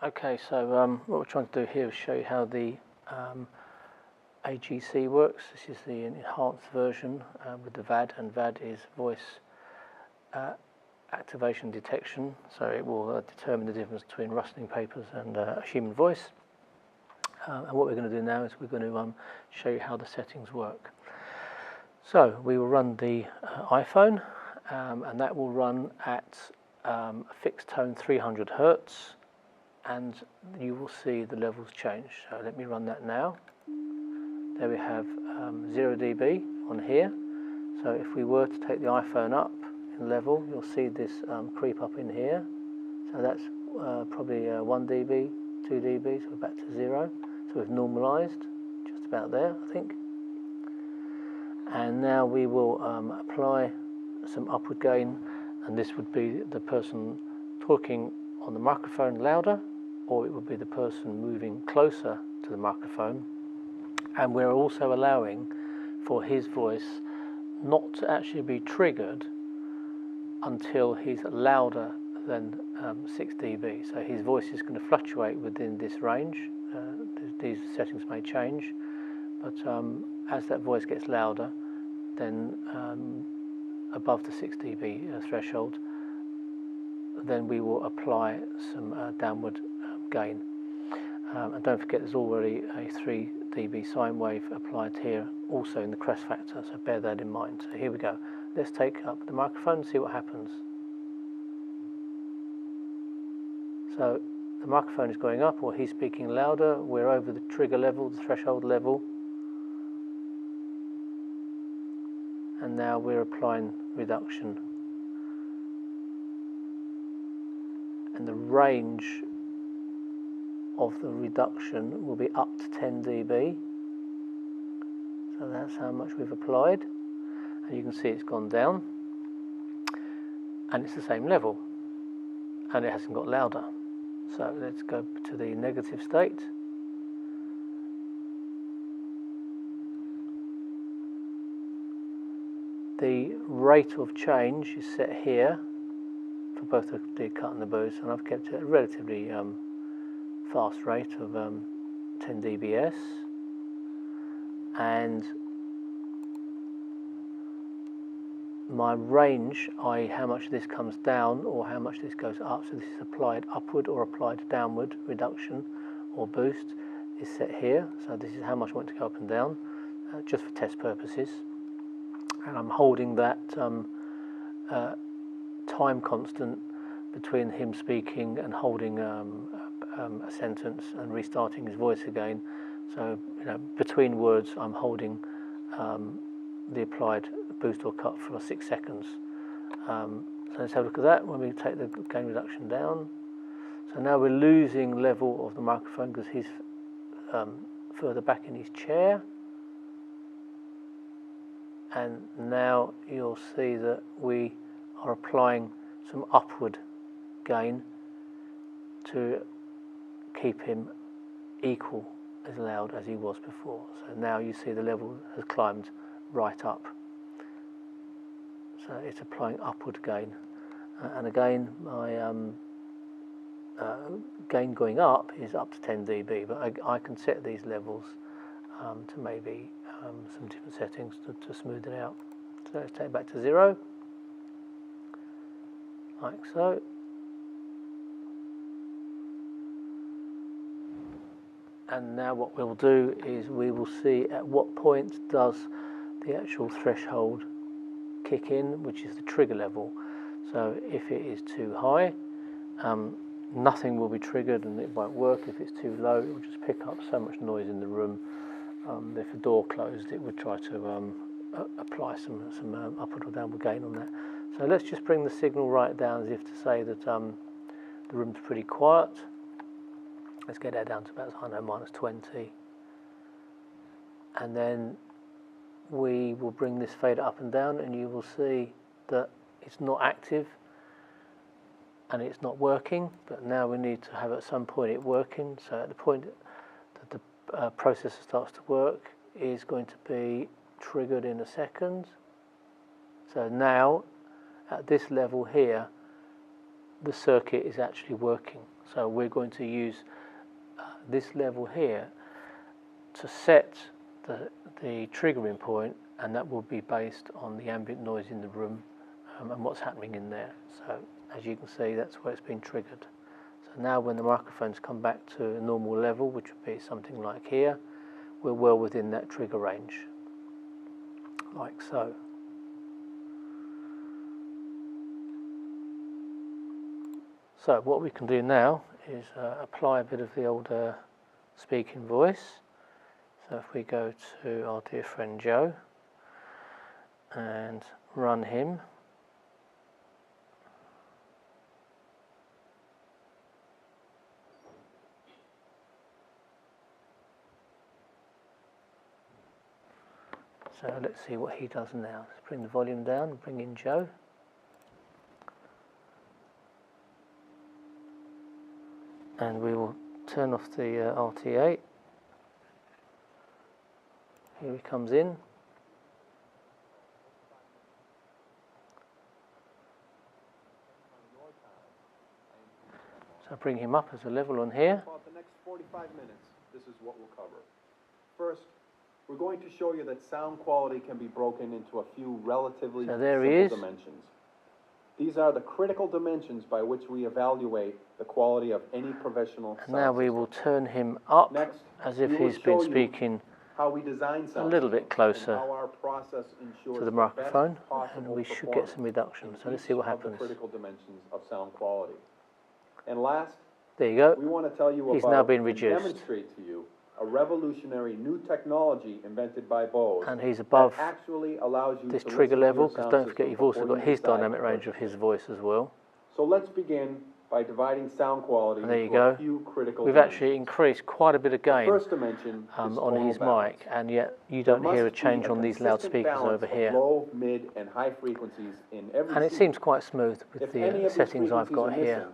Okay, so what we're trying to do here is show you how the AGC works. This is the enhanced version with the VAD, and VAD is voice activation detection, so it will determine the difference between rustling papers and a human voice. And what we're going to do now is we're going to show you how the settings work. So we will run the iPhone, and that will run at a fixed tone 300 Hertz, and you will see the levels change. So let me run that now. There we have 0 dB on here. So if we were to take the iPhone up in level, you'll see this creep up in here. So that's probably 1 dB, 2 dB, so we're back to 0. So we've normalized, just about there, I think. And now we will apply some upward gain, and this would be the person talking on the microphone louder, or it would be the person moving closer to the microphone. And we're also allowing for his voice not to actually be triggered until he's louder than 6 dB. So his voice is going to fluctuate within this range. These settings may change, but as that voice gets louder, then above the 6 dB threshold, then we will apply some downward gain. And don't forget, there's already a 3 dB sine wave applied here, also in the crest factor, so bear that in mind. So here we go. Let's take up the microphone and see what happens. So the microphone is going up, or he's speaking louder. We're over the trigger level, the threshold level. And now we're applying reduction. And the range of the reduction will be up to 10 dB. So that's how much we've applied. And you can see it's gone down. And it's the same level. And it hasn't got louder. So let's go to the negative state. The rate of change is set here for both the cut and the boost, and I've kept it at a relatively fast rate of 10 dBs. And my range, i.e. how much this comes down or how much this goes up, so this is applied upward or applied downward, reduction or boost, is set here. So this is how much I want to go up and down, just for test purposes. And I'm holding that time constant between him speaking and holding a sentence and restarting his voice again. So between words I'm holding the applied boost or cut for 6 seconds. So let's have a look at that when we take the gain reduction down. So now we're losing level of the microphone because he's further back in his chair. And now you'll see that we are applying some upward gain to keep him equal as loud as he was before. So now you see the level has climbed right up. So it's applying upward gain. And again, my gain going up is up to 10 dB, but I can set these levels to maybe some different settings to smooth it out. So let's take it back to 0, like so. And now what we'll do is we will see at what point does the actual threshold kick in, which is the trigger level. So if it is too high, nothing will be triggered and it won't work. If it's too low, it will just pick up so much noise in the room. If the door closed, it would try to apply some upward or downward gain on that. So let's just bring the signal right down, as if to say that the room's pretty quiet. Let's get that down to about, I don't know, -20. And then we will bring this fader up and down, and you will see that it's not active and it's not working, but now we need to have at some point it working. So at the point that the processor starts to work is going to be triggered in a second. So now at this level here the circuit is actually working. So we're going to use this level here to set the triggering point, and that will be based on the ambient noise in the room and what's happening in there. So as you can see, that's where it's been triggered. So now when the microphones come back to a normal level, which would be something like here, we're well within that trigger range, like so. So what we can do now is apply a bit of the old speaking voice. So if we go to our dear friend Joe and run him, so let's see what he does now. Let's bring the volume down, bring in Joe. And we will turn off the RTA. Here he comes in. So bring him up as a level on here. About the next 45 minutes, this is what we'll cover. First, we're going to show you that sound quality can be broken into a few relatively simple dimensions. These are the critical dimensions by which we evaluate the quality of any professional sound system. Now we will turn him up as if he's been speaking how we design a little bit closer to the microphone, and we should get some reduction. So let's see what happens. Critical dimensions of sound quality. And last, there you go. We want to tell you he's about now been reduced. Demonstrate to you a revolutionary new technology invented by Bose, and he's above actually allows you this to trigger level, because don't forget you've also got his decide dynamic range of his voice as well. So let's begin by dividing sound quality and there you into go. a few critical We've dimensions. actually increased quite a bit of gain First dimension on his mic, and yet you don't hear a change on these loudspeakers over here. Low, mid, and high frequencies in every and it seems quite smooth with the settings I've got here.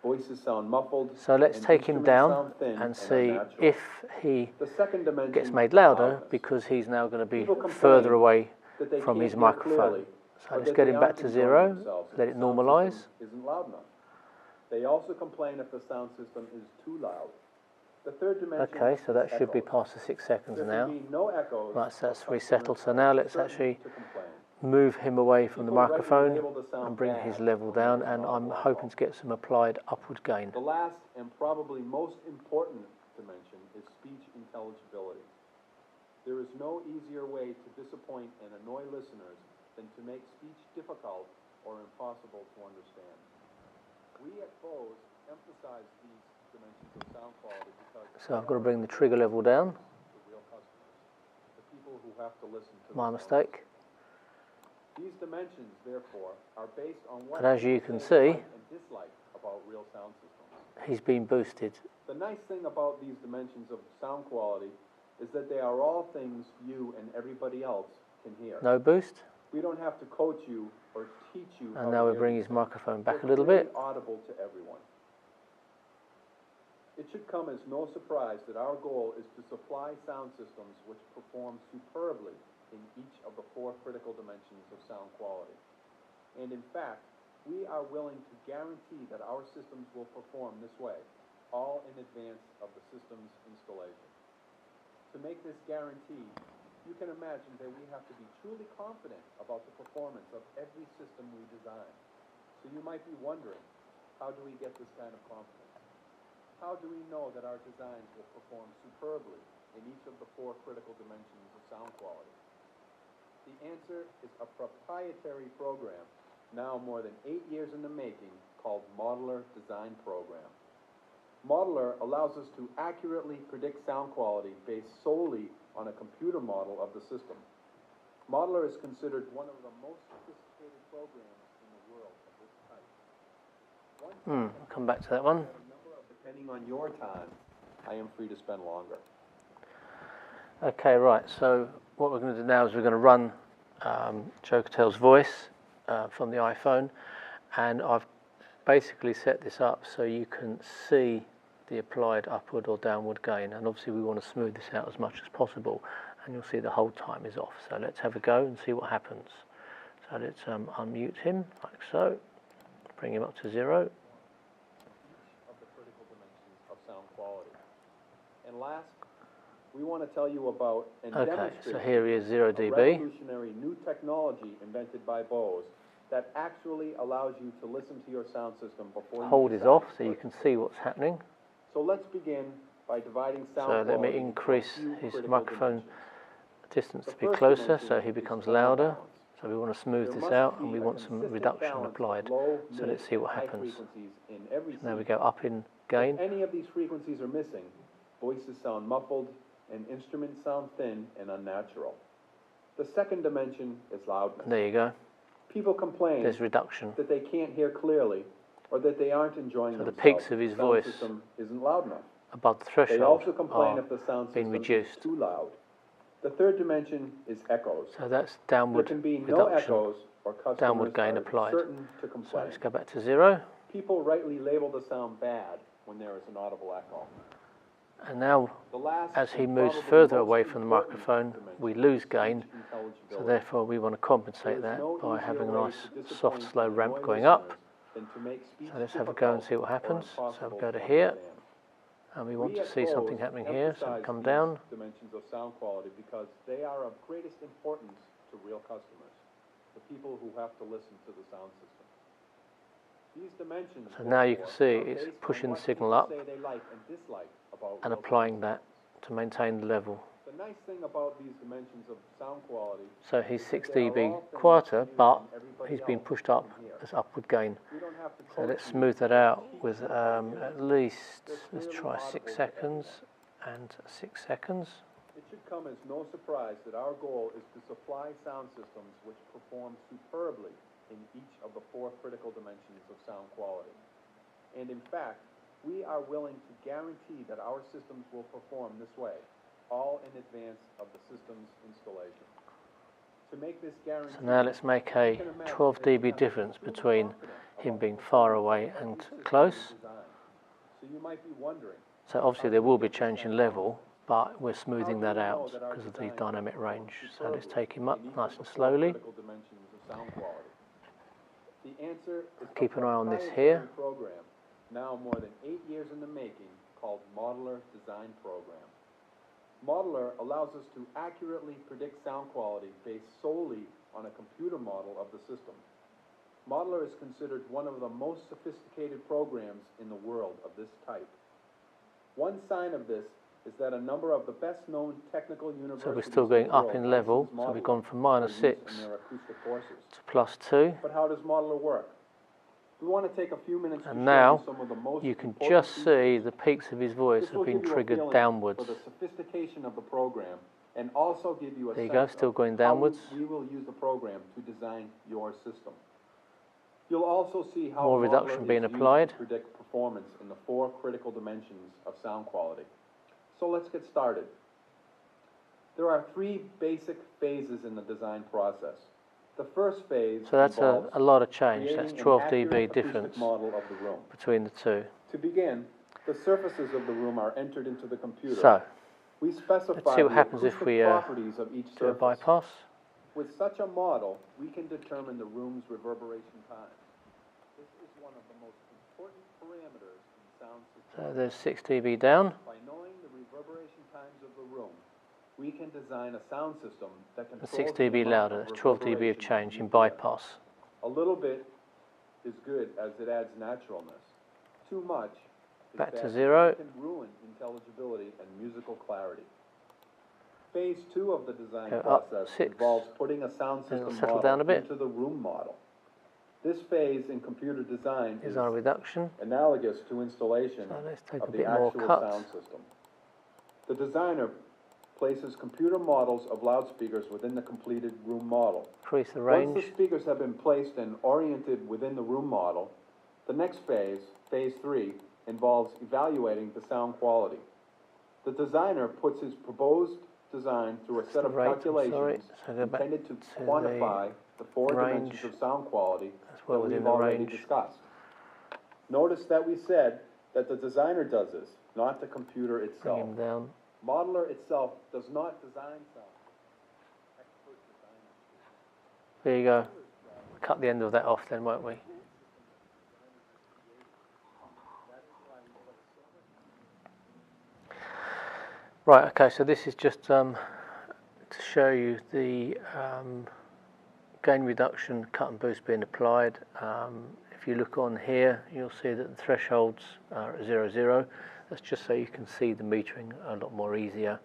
Voices sound muffled. So let's take him down and see if he gets made louder, because he's now going to be further away from his microphone. So let's get him back to 0, let it normalise. Isn't loud enough. They also complain if the sound system is too loud. The third dimension. Okay, so that should be past the 6 seconds now. Right, so that's resettled. So now let's actually move him away from the microphone and bring his level down, and I'm hoping to get some applied upward gain. The last and probably most important dimension is speech intelligibility. There is no easier way to disappoint and annoy listeners than to make speech difficult or impossible to understand. We at Bose emphasize these dimensions of sound quality because so I've got to bring the trigger level down. The real customers, the people who have to listen to my mistake. These dimensions, therefore, are based on what but as you can see, and dislike about real sound systems. He's been boosted. The nice thing about these dimensions of sound quality is that they are all things you and everybody else can hear. No boost. We don't have to coach you or teach you. And now we bring his microphone back a little bit. Audible to everyone. It should come as no surprise that our goal is to supply sound systems which perform superbly in each of the 4 critical dimensions of sound quality. And in fact, we are willing to guarantee that our systems will perform this way, all in advance of the system's installation. To make this guarantee, you can imagine that we have to be truly confident about the performance of every system we design. So you might be wondering, how do we get this kind of confidence? How do we know that our designs will perform superbly in each of the 4 critical dimensions of sound quality? The answer is a proprietary program, now more than 8 years in the making, called Modeler Design Program. Modeler allows us to accurately predict sound quality based solely on a computer model of the system. Modeler is considered one of the most sophisticated programs in the world of this type. I'll come back to that one. Depending on your time, I am free to spend longer. Okay, right, so what we're going to do now is we're going to run Joe Catel's voice from the iPhone, and I've basically set this up so you can see the applied upward or downward gain, and obviously we want to smooth this out as much as possible, and you'll see the hold time is off. So let's have a go and see what happens. So let's unmute him like so, bring him up to 0. Each of the critical And last, we want to tell you about and Okay, demonstrate so here is 0 a dB. revolutionary new technology invented by Bose that actually allows you to listen to your sound system before you Hold is decide off to so you purchase can it. see what's happening. So let's begin by dividing So sound let me quality into a increase few his critical microphone dimensions. distance The to be first closer dimension so he is becomes tone louder. balance. So we want to smooth There this must out be and we a want some consistent reduction balance of applied. low, So mid, let's see what and high happens. frequencies in every So now we seed. go up in gain. If any of these frequencies are missing, voices sound muffled and instruments sound thin and unnatural. The second dimension is loudness. There you go. People complain There's reduction. that they can't hear clearly or that they aren't enjoying So the themselves peaks of if his the sound voice system isn't loud enough. Above the They threshold also complain are if the sound being system is reduced. too loud. The third dimension is echoes. So that's There downward can be no reduction, echoes or customers downward gain are applied. certain to So complain. let's go back to 0. People rightly label the sound bad when there is an audible echo. And now The last as he and moves probably further most away from the important microphone, dimension we is lose speech gain. So intelligibility. therefore we want to There compensate is that no by easier having a way nice to disappoint soft slow and ramp annoy going up. listeners than to make speech So let's have a go and see what difficult or happens. So impossible we go to to here understand. and we want We to at see Bose something happening here. So we emphasize come these down. dimensions of sound quality because they are of greatest importance to real customers, the people who have to listen to the sound system. These dimensions, So now you can see are it's based on pushing the what signal people up say they like and dislike about and real applying sound that systems. to maintain the level. The nice thing about these dimensions of sound quality, So he's is 6 that they are dB all things quieter, you but and everybody he's been else pushed up can hear. as upward gain. We don't have to So coach let's you smooth that or out teach with you how to hear. at least, They're let's clearly try audible 6 to seconds everyone. and 6 seconds. It should come as no surprise that our goal is to supply sound systems which perform superbly in each of the 4 critical dimensions of sound quality. And in fact, we are willing to guarantee that our systems will perform this way, all in advance of the system's installation. To make this guarantee, So now let's make a 12 dB difference between him being far away and close. So you might be wondering, So obviously there will be change in level, but we're smoothing that out because of the dynamic range. So let's take him up nice and slowly. the answer is Keep a an eye on this proprietary here. program, now more than 8 years in the making, called Modeler Design Program. Modeler allows us to accurately predict sound quality based solely on a computer model of the system. Modeler is considered one of the most sophisticated programs in the world of this type. One sign of this is that a number of the best-known technical universities So we're still going up in level, so we've gone from -6 to +2. But how does Modeler work? We want to take a few minutes to And show now you some of the most you can important just features. see the peaks of his voice This will have been give you a triggered feeling downwards. for the sophistication of the program, and also give you a There you sense go, still of going how downwards. we will use the program to design your system. You'll also see how More Modeler reduction is being used applied. to predict performance in the 4 critical dimensions of sound quality. So let's get started. There are 3 basic phases in the design process. The first phase So that's involves a lot of change. That's creating an 12 accurate dB acoustic difference model of the room. between the two. To begin, the surfaces of the room are entered into the computer. So We specify let's see what the happens if acoustic we properties of each do a surface. bypass. With such a model, we can determine the room's reverberation time. This is one of the most important parameters in sound systems. So there's 6 dB down. By knowing the reverberation times of the room, we can design a sound system that And controls 6 the dB amount louder. of That's 12 dB of reverberation change you in hear. bypass. A little bit is good as it adds naturalness. Too much is Back to bad 0. because it can ruin intelligibility and musical clarity. Phase 2 of the design Go up process 6. involves putting a sound Then it'll system settle model down a bit. into the room model. This phase in computer design Is is our reduction. analogous to installation So let's take of a the bit more actual cut. sound system. The designer places computer models of loudspeakers within the completed room model. Increase the Once the range. speakers have been placed and oriented within the room model, the next phase, phase 3, involves evaluating the sound quality. The designer puts his proposed design through a set the of rate, I'm sorry. calculations So go back intended to to quantify the 4 range. dimensions of sound quality That's well that within we've the already range. discussed. Notice that we said that the designer does this, not the computer Bring itself. him down. Modeler itself does not design sound. Expert designers do. There you go. Cut the end of that off then, won't we? Right, okay, so this is just to show you the gain reduction cut and boost being applied. If you look on here, you'll see that the thresholds are at 0, 0. That's just so you can see the metering a lot more easier.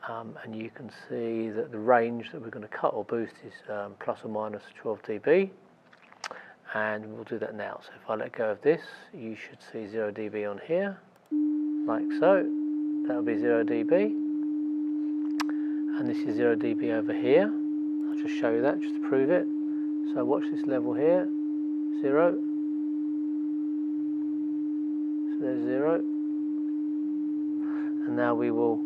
And you can see that the range that we're going to cut or boost is plus or minus 12 dB. And we'll do that now. So if I let go of this, you should see 0 dB on here, like so. That'll be 0 dB. And this is 0 dB over here. I'll just show you that, just to prove it. So watch this level here, 0. So there's 0. And now we will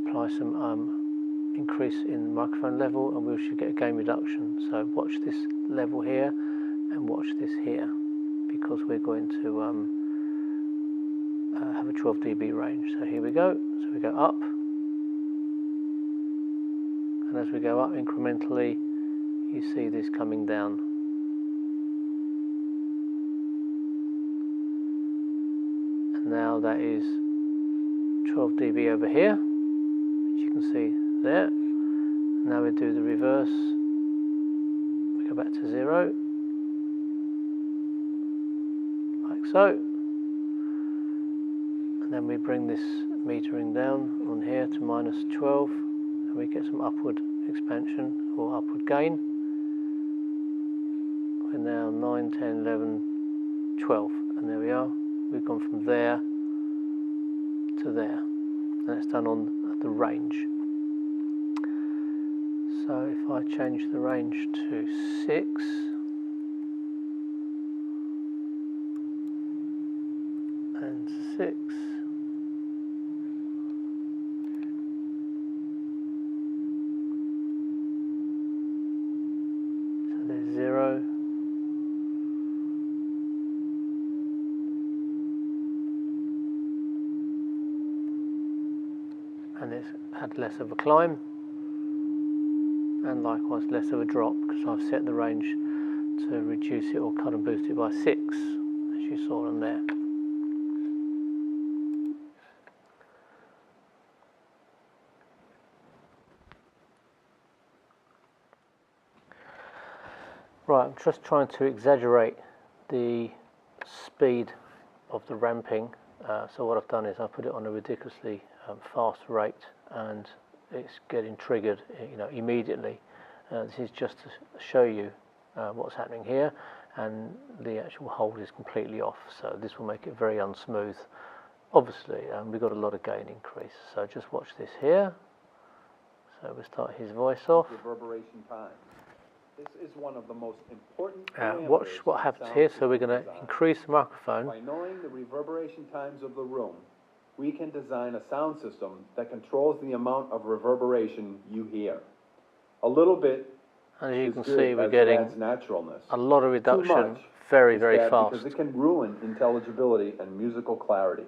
apply some increase in the microphone level, and we should get a gain reduction. So watch this level here and watch this here, because we're going to have a 12 dB range. So here we go. So we go up, and as we go up incrementally, you see this coming down. And now that is 12 dB over here, which you can see there. Now we do the reverse. We go back to 0, like so. And then we bring this metering down on here to minus 12, and we get some upward expansion or upward gain. We're now 9, 10, 11, 12, and there we are. We've gone from there to there, and that's done on the range. So if I change the range to 6, and 6, so there's 0, and it's had less of a climb, and likewise less of a drop, because I've set the range to reduce it or cut and boost it by 6, as you saw on there. Right, I'm just trying to exaggerate the speed of the ramping. So what I've done is I put it on a ridiculously fast rate, and it's getting triggered, immediately. This is just to show you what's happening here, and the actual hold is completely off. So this will make it very unsmooth. Obviously, we've got a lot of gain increase. So just watch this here. So we'll start his voice off. Reverberation time. This is one of the most important watch what happens here. So we're going to increase the microphone. By knowing the reverberation times of the room, we can design a sound system that controls the amount of reverberation you hear. A little bit, and as you can see, we're getting naturalness. A lot of reduction very, very fast. Because it can ruin intelligibility and musical clarity.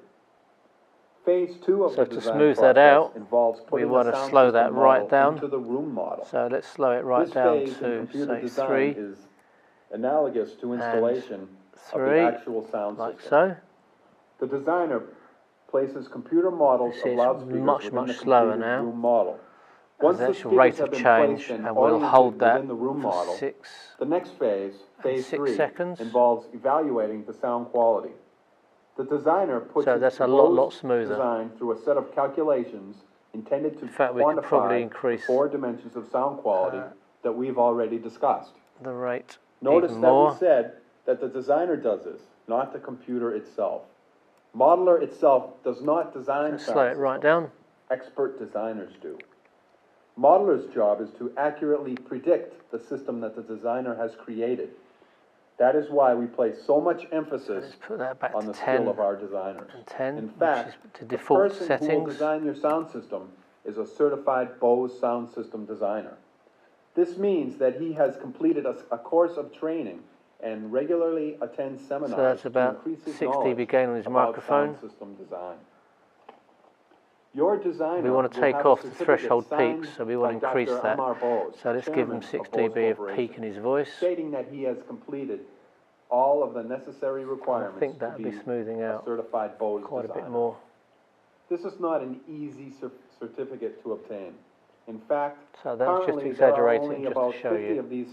Phase 2 of the design to smooth that out, involves we putting want the to sound slow that system right model down. into the room model. So let's slow it right down This phase in to, computer say, design 3, is analogous to installation 3, of the actual sound like system. so. The designer places computer models of loudspeakers much within the slower completed now. room model. As Once the the actual speakers rate have of been change, placed and we'll hold that within the room for model, 6 the next phase, phase 6 3, seconds. involves evaluating the sound quality. The designer puts So that's a lot smoother. design through a set of calculations intended to In fact, we could probably quantify increase the 4 dimensions of sound quality that we've already discussed. the rate Notice even that more. we said that the designer does this, not the computer itself. Modeler itself does not design Let's sound slow it right systems. down. Expert designers do. Modeler's job is to accurately predict the system that the designer has created. That is why we place so much emphasis Let's put that back on to the 10 skill of our designers. and 10, In fact, which is to the default person who will settings. design your sound system is a certified Bose sound system designer. This means that he has completed a course of training and regularly attends seminars So that's about to increase his 6 knowledge dB gain on his about microphone. sound system design. Your designer We want to will take have a off the certificate threshold signed peaks, so we want to by increase Dr. that. Amar Bose, So let's give him chairman 6 of Bose dB of Corporation, peak in his voice. stating that he has completed all of the necessary I requirements think to that would be be smoothing a out certified Bose quite a designer. bit more. This is not an easy certificate to obtain. In fact, So that was just currently, there are exaggerated only just to about show 50 you. of these